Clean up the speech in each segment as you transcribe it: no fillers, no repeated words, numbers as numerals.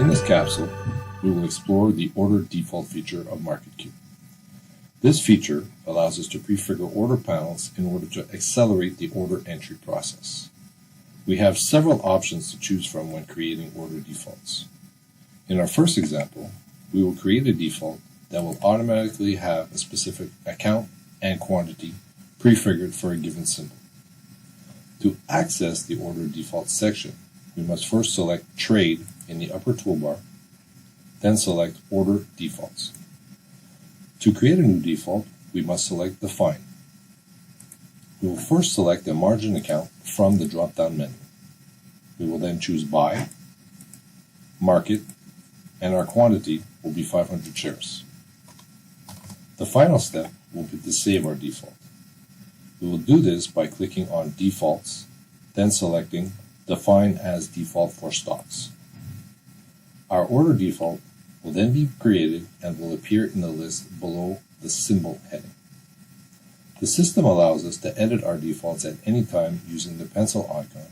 In this capsule, we will explore the order default feature of MarketQueue. This feature allows us to prefigure order panels in order to accelerate the order entry process. We have several options to choose from when creating order defaults. In our first example, we will create a default that will automatically have a specific account and quantity prefigured for a given symbol. To access the order default section, we must first select Trade in the upper toolbar, then select Order Defaults. To create a new default, we must select Define. We will first select a margin account from the drop-down menu. We will then choose Buy, Market, and our quantity will be 500 shares. The final step will be to save our default. We will do this by clicking on Defaults, then selecting Define as Default for Stocks. Our order default will then be created and will appear in the list below the symbol heading. The system allows us to edit our defaults at any time using the pencil icon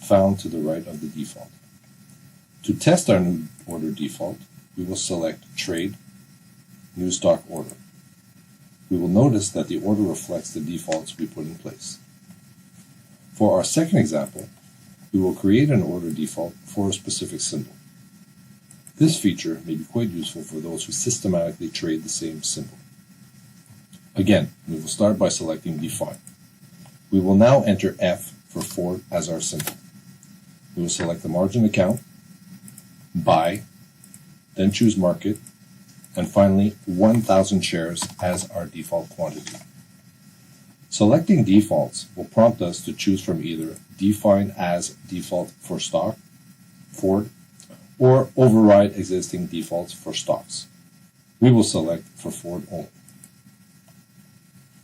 found to the right of the default. To test our new order default, we will select Trade, New Stock Order. We will notice that the order reflects the defaults we put in place. For our second example, we will create an order default for a specific symbol. This feature may be quite useful for those who systematically trade the same symbol. Again, we will start by selecting Define. We will now enter F for Ford as our symbol. We will select the margin account, Buy, then choose Market, and finally 1,000 shares as our default quantity. Selecting defaults will prompt us to choose from either Define as Default for Stock, Ford, or override existing defaults for stocks. We will select for Ford only.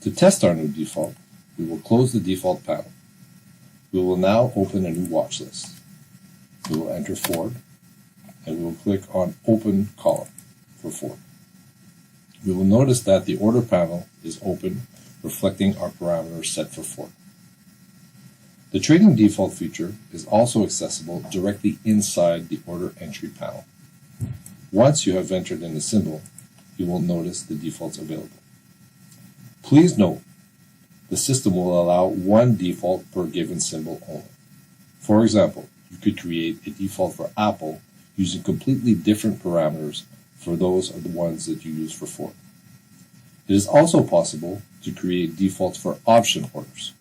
To test our new default, we will close the default panel. We will now open a new watch list. We will enter Ford, and we will click on Open Column for Ford. We will notice that the order panel is open, reflecting our parameters set for Ford. The trading default feature is also accessible directly inside the order entry panel. Once you have entered in the symbol, you will notice the defaults available. Please note, the system will allow one default per given symbol only. For example, you could create a default for Apple using completely different parameters for those are the ones that you use for Ford. It is also possible to create defaults for option orders.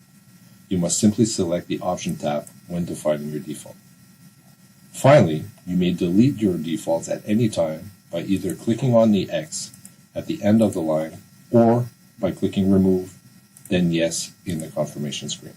You must simply select the Option tab when defining your default. Finally, you may delete your defaults at any time by either clicking on the X at the end of the line or by clicking Remove, then Yes in the confirmation screen.